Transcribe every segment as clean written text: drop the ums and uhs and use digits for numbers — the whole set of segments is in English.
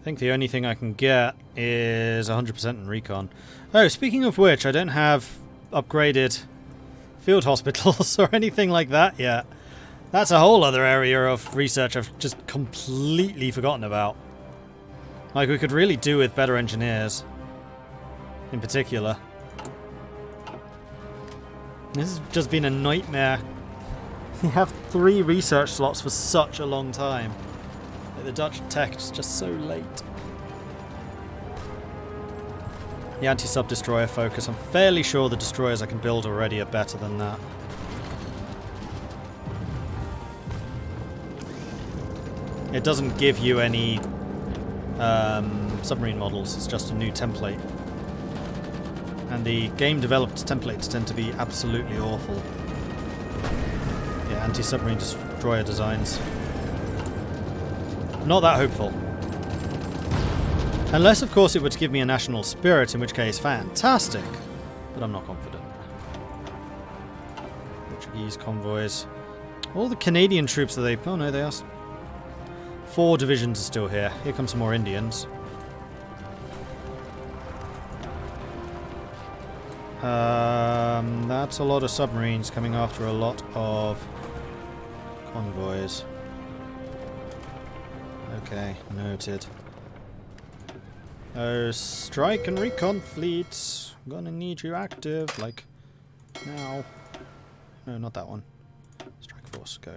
I think the only thing I can get is 100% in recon. Oh, speaking of which, I don't have upgraded field hospitals or anything like that yet. That's a whole other area of research I've just completely forgotten about. Like, we could really do with better engineers. In particular. This has just been a nightmare. You have 3 research slots for such a long time. Like, the Dutch tech is just so late. The anti-sub destroyer focus. I'm fairly sure the destroyers I can build already are better than that. It doesn't give you any submarine models, it's just a new template. And the game-developed templates tend to be absolutely awful. Yeah, anti-submarine destroyer designs. Not that hopeful. Unless, of course, it would give me a national spirit, in which case, fantastic. But I'm not confident. Portuguese convoys. All the Canadian troops that they... Oh no, they are... 4 divisions are still here. Here come some more Indians. That's a lot of submarines coming after a lot of convoys. Okay, noted. Oh, strike and recon fleets. I'm gonna need you active, like, now. No, not that one. Strike force, go.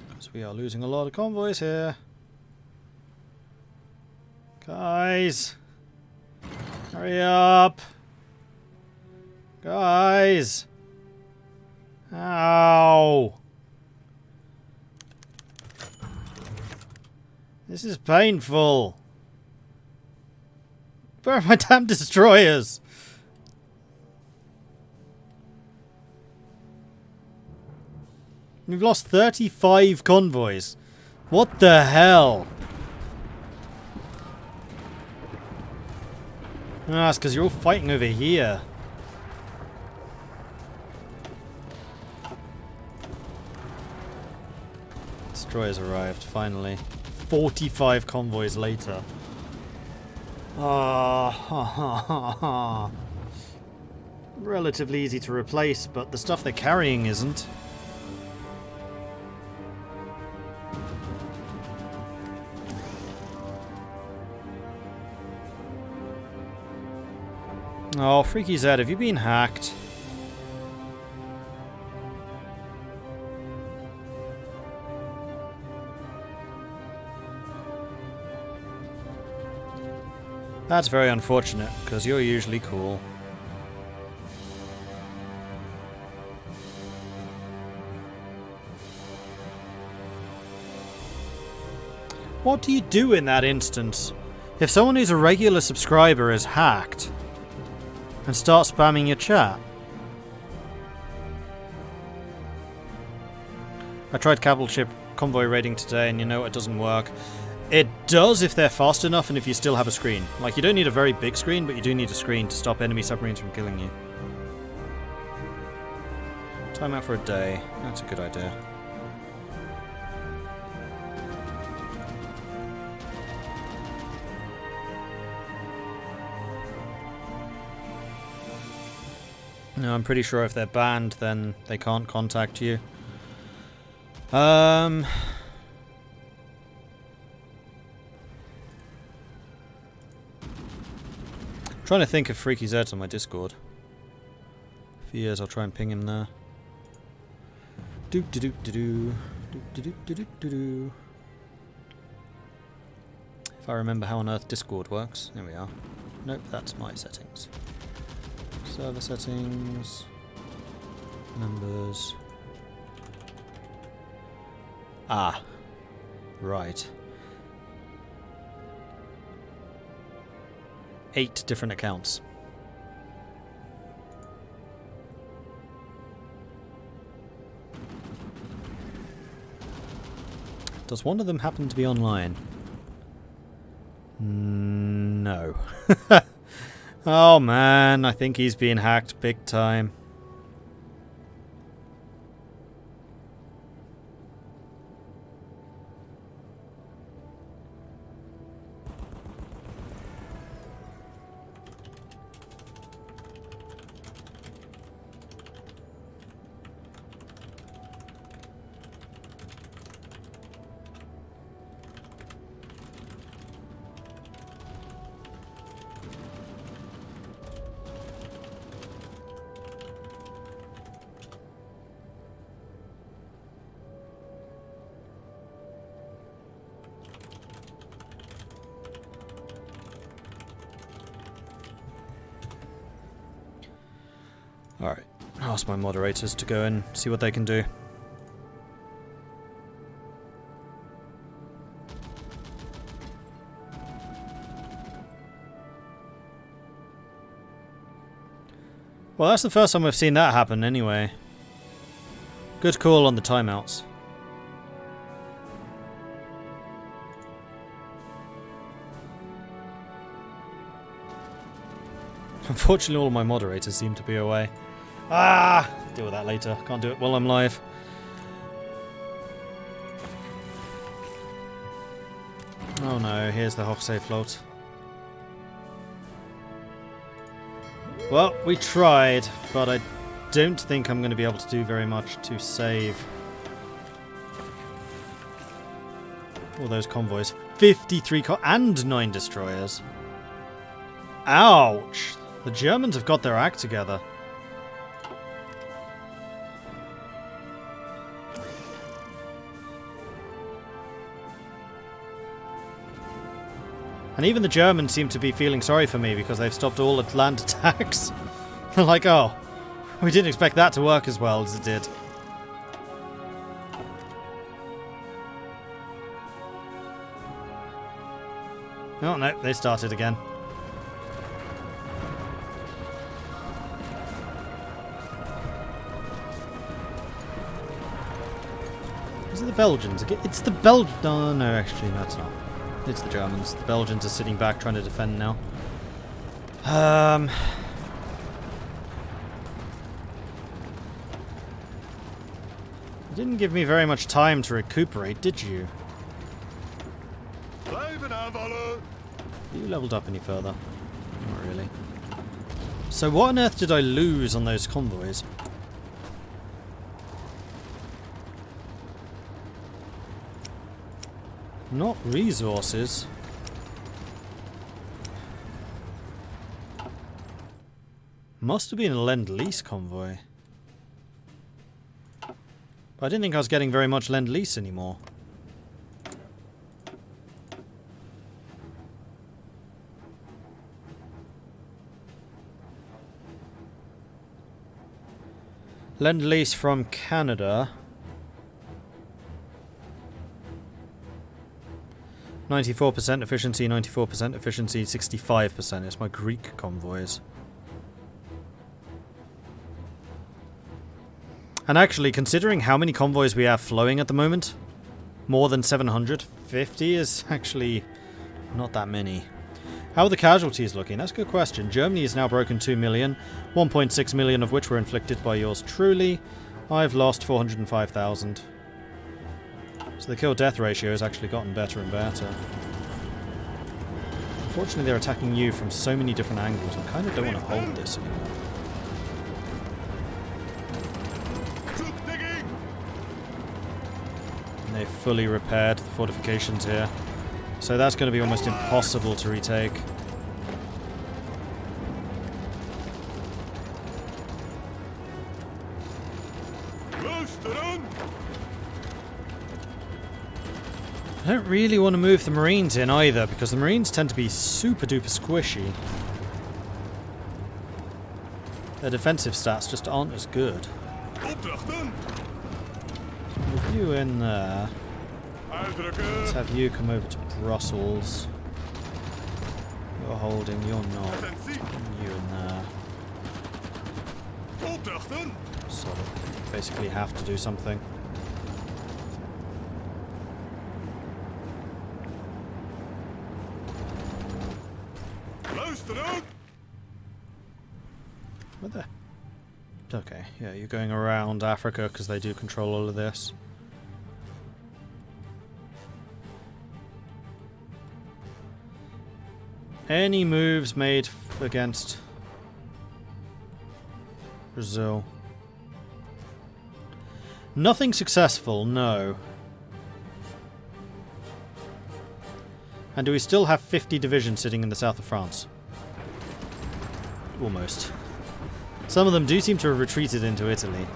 Because we are losing a lot of convoys here. Guys! Hurry up! Guys! Ow! This is painful. Where are my damn destroyers? We've lost 35 convoys. What the hell? Ah, it's because you're all fighting over here. Destroyers arrived, finally. 45 convoys later. Ah, relatively easy to replace, but the stuff they're carrying isn't. Oh, Freaky Zed, have you been hacked? That's very unfortunate, because you're usually cool. What do you do in that instance? If someone who's a regular subscriber is hacked and starts spamming your chat? I tried cavalry ship convoy raiding today, and you know it doesn't work. It does if they're fast enough and if you still have a screen. Like, you don't need a very big screen, but you do need a screen to stop enemy submarines from killing you. Time out for a day. That's a good idea. No, I'm pretty sure if they're banned, then they can't contact you. Trying to think of Freaky Zed's on my Discord. If he is, I'll try and ping him there. Doop de doop de doo. Doop de doop de doop de doo. If I remember how on earth Discord works. There we are. Nope, that's my settings. Server settings. Members. Ah. Right. 8 different accounts. Does one of them happen to be online? No. Oh man, I think he's being hacked big time. Alright, I'll ask my moderators to go and see what they can do. Well, that's the first time I've seen that happen anyway. Good call on the timeouts. Unfortunately, all of my moderators seem to be away. Ah! Deal with that later. Can't do it while I'm live. Oh no, here's the Hochsee float. Well, we tried, but I don't think I'm going to be able to do very much to save all those convoys. 53 and 9 destroyers. Ouch! The Germans have got their act together. And even the Germans seem to be feeling sorry for me because they've stopped all land attacks. They're like, oh, we didn't expect that to work as well as it did. Oh no, they started again. Is it the Belgians? It's the Belgians. Oh, no, actually, no, it's not. It's the Germans. The Belgians are sitting back trying to defend now. You didn't give me very much time to recuperate, did you? You leveled up any further? Not really. So what on earth did I lose on those convoys? Not resources. Must have been a Lend-Lease convoy. But I didn't think I was getting very much Lend-Lease anymore. Lend-Lease from Canada. 94% efficiency, 94% efficiency, 65%. It's my Greek convoys. And actually, considering how many convoys we have flowing at the moment, more than 750 is actually not that many. How are the casualties looking? That's a good question. Germany has now broken 2 million, 1.6 million of which were inflicted by yours truly. I've lost 405,000. So the kill-death ratio has actually gotten better and better. Unfortunately, they're attacking you from so many different angles. I kind of don't want to hold this anymore. And they've fully repaired the fortifications here. So that's going to be almost impossible to retake. I don't really want to move the Marines in either, because the Marines tend to be super duper squishy. Their defensive stats just aren't as good. Move you in there. Let's have you come over to Brussels. You're holding, you're not. You in there. Sort of basically have to do something. Where the... Okay, yeah, you're going around Africa because they do control all of this. Any moves made against Brazil? Nothing successful, no. And do we still have 50 divisions sitting in the south of France? Almost. Some of them do seem to have retreated into Italy.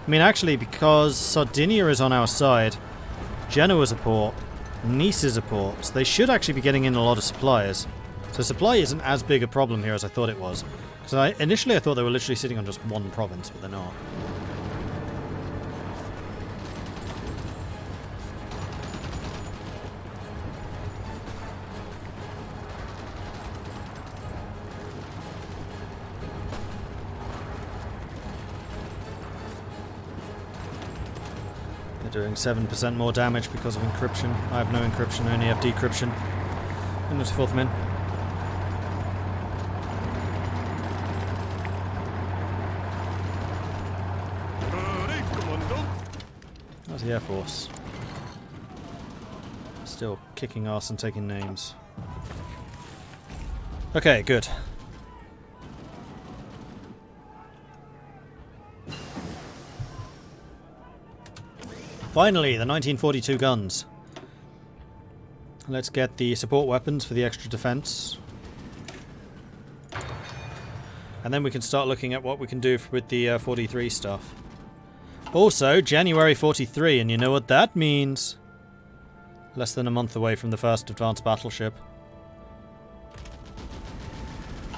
I mean, actually, because Sardinia is on our side, Genoa's a port, Nice is a port, so they should actually be getting in a lot of supplies. So supply isn't as big a problem here as I thought it was. Because initially I thought they were literally sitting on just one province, but they're not. They're doing 7% more damage because of encryption. I have no encryption, I only have decryption. And there's 4th men. That's the Air Force. Still kicking ass and taking names. Okay, good. Finally, the 1942 guns. Let's get the support weapons for the extra defense. And then we can start looking at what we can do with the 43 stuff. Also, January 43, and you know what that means. Less than a month away from the first advanced battleship.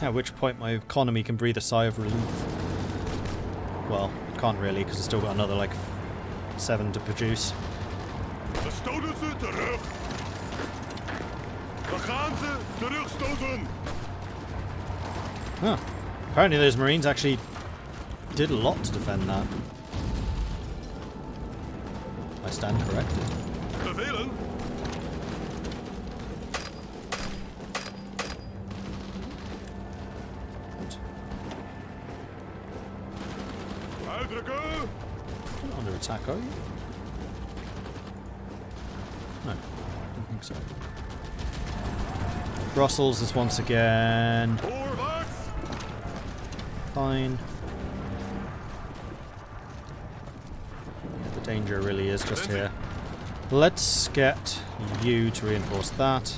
At which point my economy can breathe a sigh of relief. Well, can't really, because I've still got another, like, 7 to produce. Huh. Apparently those Marines actually did a lot to defend that. I stand corrected. You're not under attack, are you? No, I don't think so. Brussels is once again fine. The danger really is just here. Let's get you to reinforce that.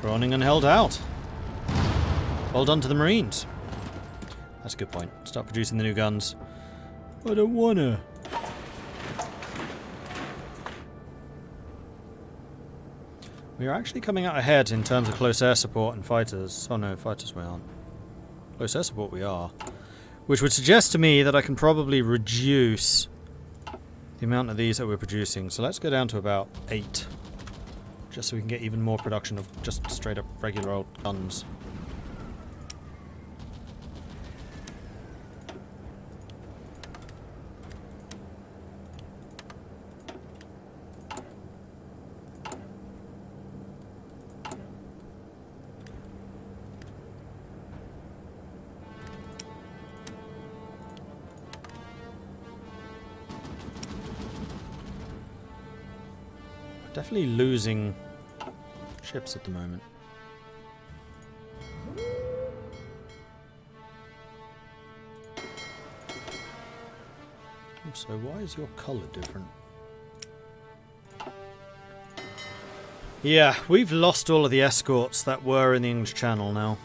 Groningen held out. Well done to the Marines. That's a good point. Start producing the new guns. I don't wanna. We are actually coming out ahead in terms of close air support and fighters. Oh no, fighters we aren't. Close air support we are. Which would suggest to me that I can probably reduce the amount of these that we're producing. So let's go down to about 8. Just so we can get even more production of just straight up regular old guns. Definitely losing ships at the moment. Also, why is your colour different? Yeah, we've lost all of the escorts that were in the English Channel now.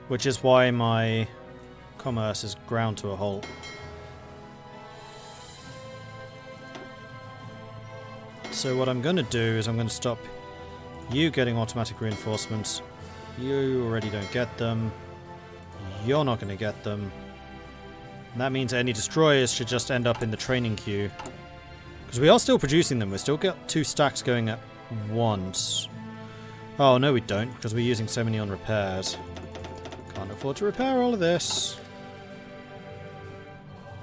Which is why my commerce is ground to a halt. So what I'm going to do is I'm going to stop you getting automatic reinforcements. You already don't get them. You're not going to get them. And that means any destroyers should just end up in the training queue. Because we are still producing them. We still got 2 stacks going at once. Oh, no we don't, because we're using so many on repairs. Can't afford to repair all of this.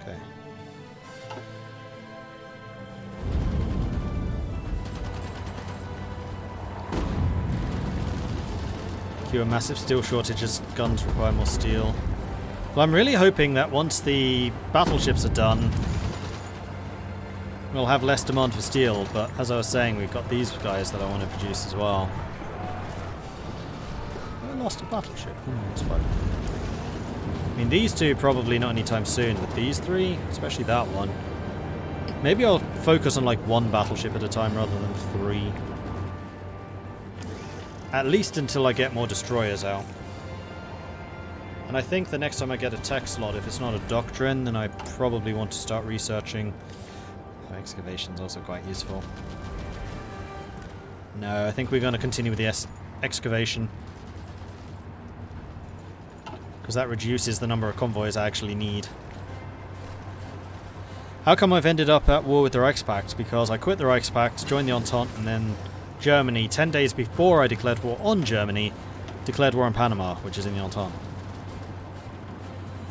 Okay. Cue a massive steel shortage as guns require more steel. Well, I'm really hoping that once the battleships are done, we'll have less demand for steel, but as I was saying, we've got these guys that I want to produce as well. I lost a battleship. It's fine. I mean, these two probably not anytime soon, but these three, especially that one. Maybe I'll focus on like one battleship at a time rather than three. At least until I get more destroyers out. And I think the next time I get a tech slot, if it's not a doctrine, then I probably want to start researching. Oh, excavation's also quite useful. No, I think we're going to continue with the excavation. Because that reduces the number of convoys I actually need. How come I've ended up at war with the Reichspakt? Because I quit the Reichspakt, joined the Entente, and then Germany, 10 days before I declared war on Germany, declared war on Panama, which is in the Entente.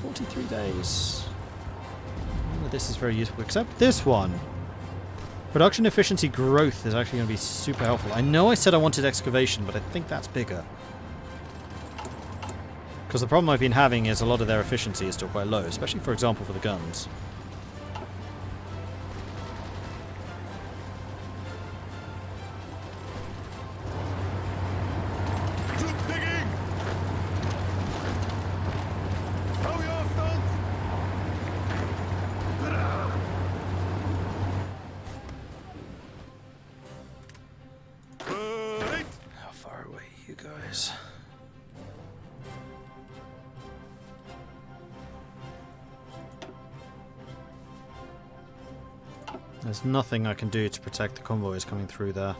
43 days. Oh, this is very useful, except this one. Production efficiency growth is actually going to be super helpful. I know I said I wanted excavation, but I think that's bigger. Because the problem I've been having is a lot of their efficiency is still quite low, especially, for example, for the guns. There's nothing I can do to protect the convoys coming through there.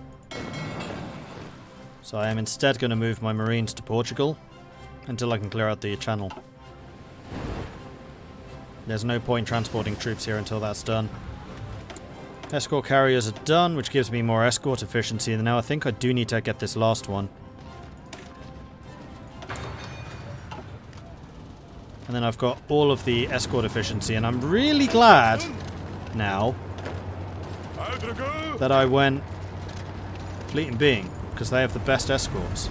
So I am instead going to move my marines to Portugal until I can clear out the channel. There's no point transporting troops here until that's done. Escort carriers are done, which gives me more escort efficiency, and now I think I do need to get this last one. And then I've got all of the escort efficiency, and I'm really glad now that I went Fleet and Being, because they have the best escorts.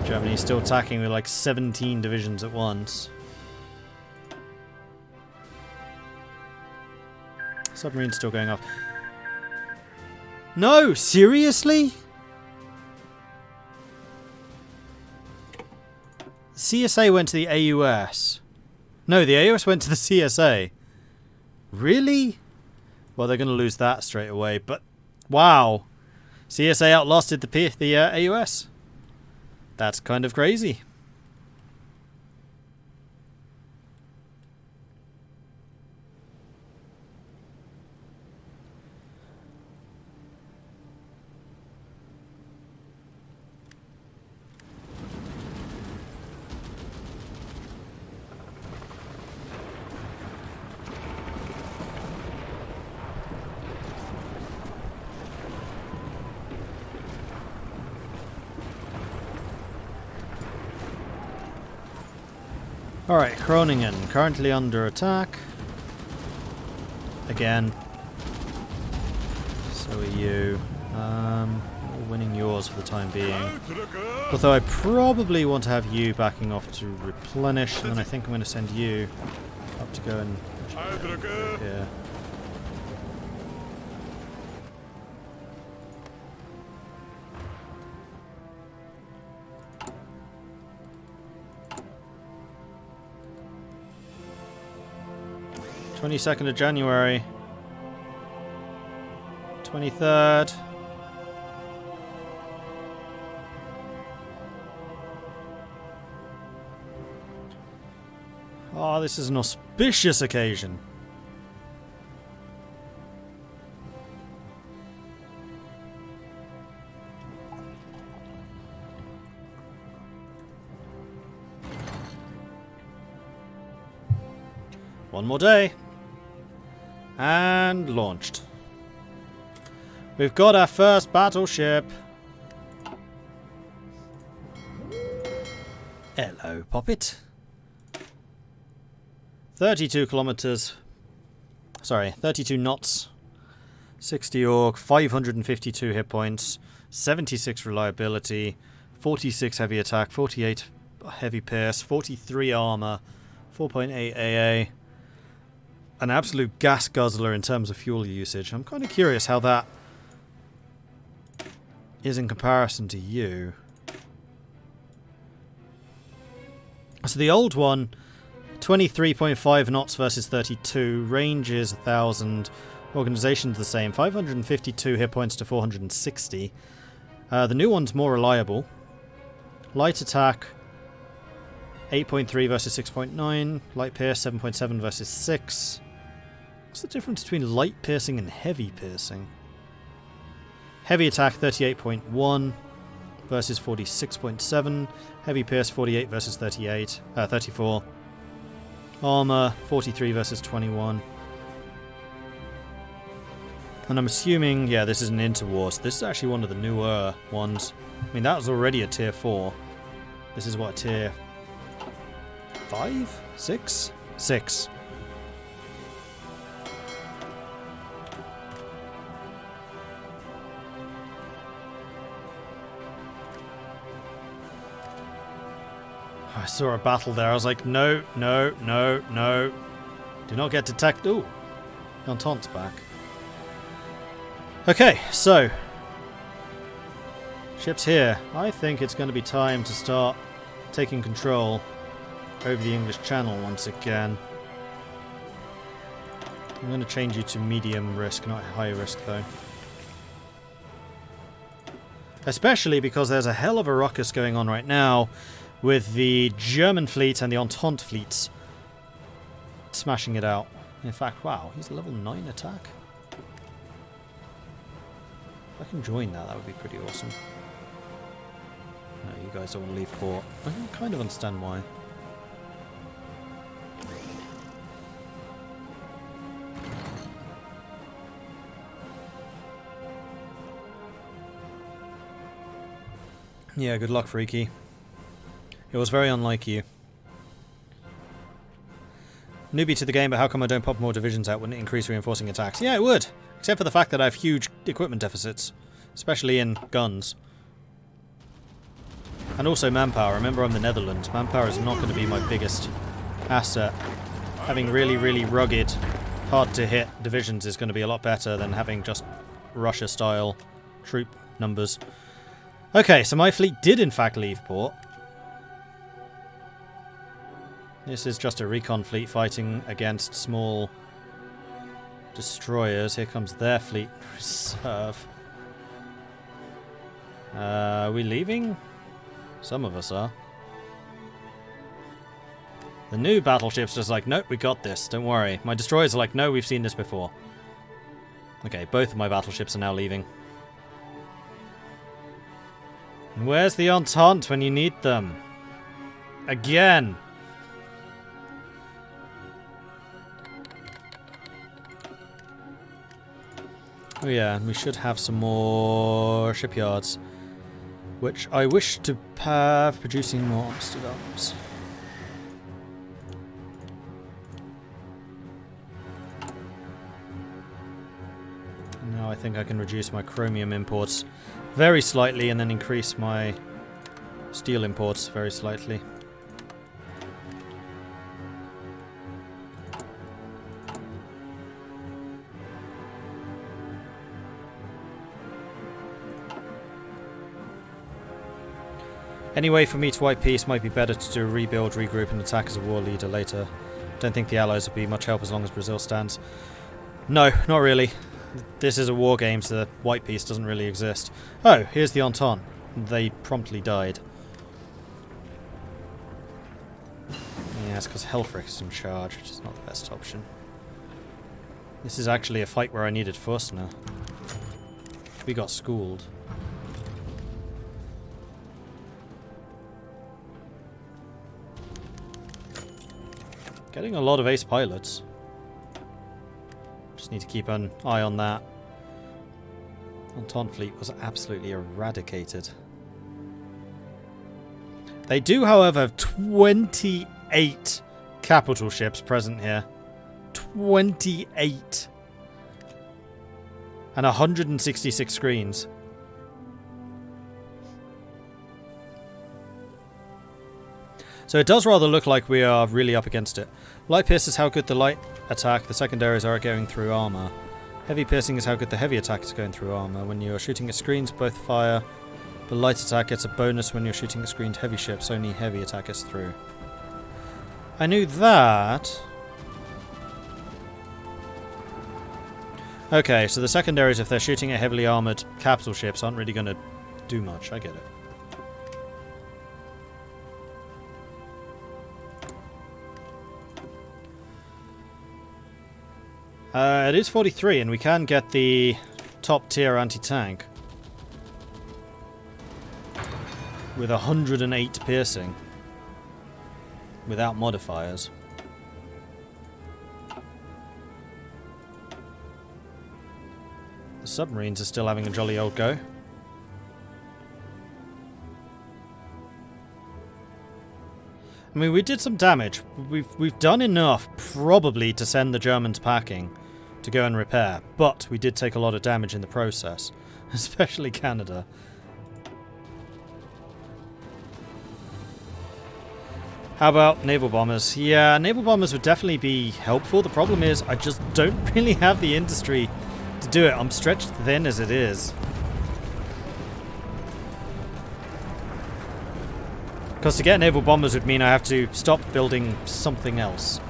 Germany's still attacking with like 17 divisions at once. Submarine's still going off. No! Seriously? CSA went to the AUS. No, the AUS went to the CSA. Really? Well, they're going to lose that straight away, but wow. CSA outlasted the AUS. That's kind of crazy. Alright, Groningen, currently under attack. Again. So are you. We're winning yours for the time being. Although I probably want to have you backing off to replenish, and then I think I'm going to send you up to go and... Yeah. (22nd of January). 23rd. Oh, this is an auspicious occasion. One more day. And launched. We've got our first battleship. Hello, Poppet. 32 kilometers. Sorry, 32 knots. 60 orc, 552 hit points, 76 reliability, 46 heavy attack, 48 heavy pierce, 43 armor, 4.8 AA. An absolute gas guzzler in terms of fuel usage. I'm kind of curious how that is in comparison to you. So the old one, 23.5 knots versus 32, range is 1,000, organization's the same, 552 hit points to 460. The new one's more reliable. Light attack, 8.3 versus 6.9, light pierce, 7.7 versus 6. What's the difference between light piercing and heavy piercing? Heavy attack, 38.1 versus 46.7. Heavy pierce, 48 versus 34. Armor, 43 versus 21. And I'm assuming, yeah, this is an interwar, so this is actually one of the newer ones. I mean, that was already a tier 4. This is what, tier 5? 6? 6. I saw a battle there. I was like, no, no, no, no. Do not get detected. Ooh. Entente's back. Okay, so. Ships here. I think it's going to be time to start taking control over the English Channel once again. I'm going to change you to medium risk, not high risk though. Especially because there's a hell of a ruckus going on right now with the German fleet and the Entente fleets smashing it out. In fact, wow, he's a level 9 attack. If I can join that, that would be pretty awesome. No, you guys don't want to leave port. I can kind of understand why. Yeah, good luck, Freaky. It was very unlike you. Newbie to the game, but how come I don't pop more divisions out? Wouldn't it increase reinforcing attacks? Yeah, it would. Except for the fact that I have huge equipment deficits. Especially in guns. And also manpower. Remember, I'm the Netherlands. Manpower is not going to be my biggest asset. Having really, really rugged, hard-to-hit divisions is going to be a lot better than having just Russia-style troop numbers. Okay, so my fleet did in fact leave port. This is just a recon fleet fighting against small destroyers. Here comes their fleet reserve. Are we leaving? Some of us are. The new battleship's just like, nope, we got this, don't worry. My destroyers are like, no, we've seen this before. Okay, both of my battleships are now leaving. And where's the Entente when you need them? Again! Oh yeah, and we should have some more shipyards, which I wish to have producing more Amsterdams. Now I think I can reduce my chromium imports very slightly and then increase my steel imports very slightly. Anyway, for me to wipe peace might be better to do a rebuild, regroup and attack as a war leader later. Don't think the Allies will be much help as long as Brazil stands. No, not really. This is a war game, so white peace doesn't really exist. Oh, here's the Entente. They promptly died. Yeah, it's because Helfrich is in charge, which is not the best option. This is actually a fight where I needed Fürstner. We got schooled. Getting a lot of ace pilots. Just need to keep an eye on that. Entente fleet was absolutely eradicated. They do, however, have 28 capital ships present here. 28. And 166 screens. So it does rather look like we are really up against it. Light pierce is how good the light attack, the secondaries are going through armor. Heavy piercing is how good the heavy attack is going through armor. When you are shooting at screens, both fire. The light attack gets a bonus when you're shooting at screened heavy ships, only heavy attack is through. I knew that. Okay, so the secondaries, if they're shooting at heavily armoured capital ships, aren't really going to do much. I get it. It is 43, and we can get the top tier anti-tank. With 108 piercing. Without modifiers. The submarines are still having a jolly old go. I mean, we did some damage. We've done enough, probably, to send the Germans packing to go and repair. But we did take a lot of damage in the process. Especially Canada. How about naval bombers? Yeah, naval bombers would definitely be helpful. The problem is, I just don't really have the industry to do it. I'm stretched thin as it is. Because to get naval bombers would mean I have to stop building something else.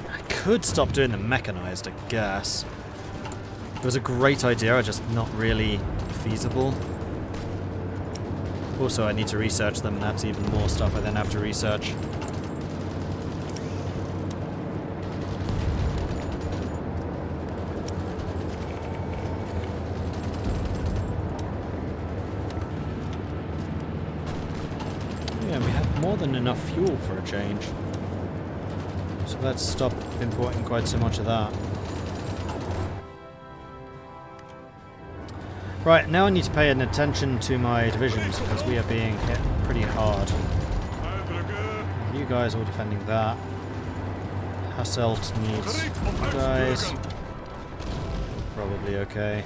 I could stop doing the mechanized, I guess. It was a great idea, just not really feasible. Also, I need to research them, and that's even more stuff I then have to research. Yeah, we have more than enough fuel for a change. So let's stop importing quite so much of that. Right, now I need to pay an attention to my divisions, because we are being hit pretty hard. You guys all defending that. Hasselt needs you guys. Probably okay.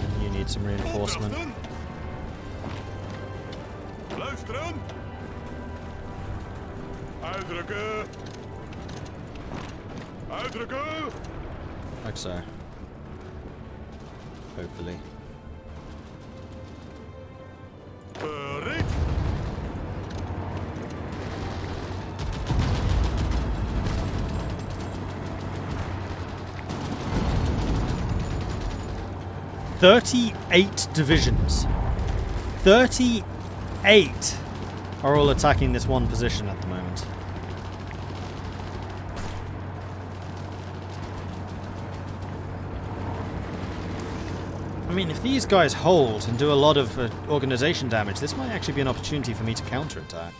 And you need some reinforcement. Like so. Hopefully. "38 divisions. 38 are all attacking this one position at the moment. I mean, if these guys hold and do a lot of organization damage, this might actually be an opportunity for me to counterattack.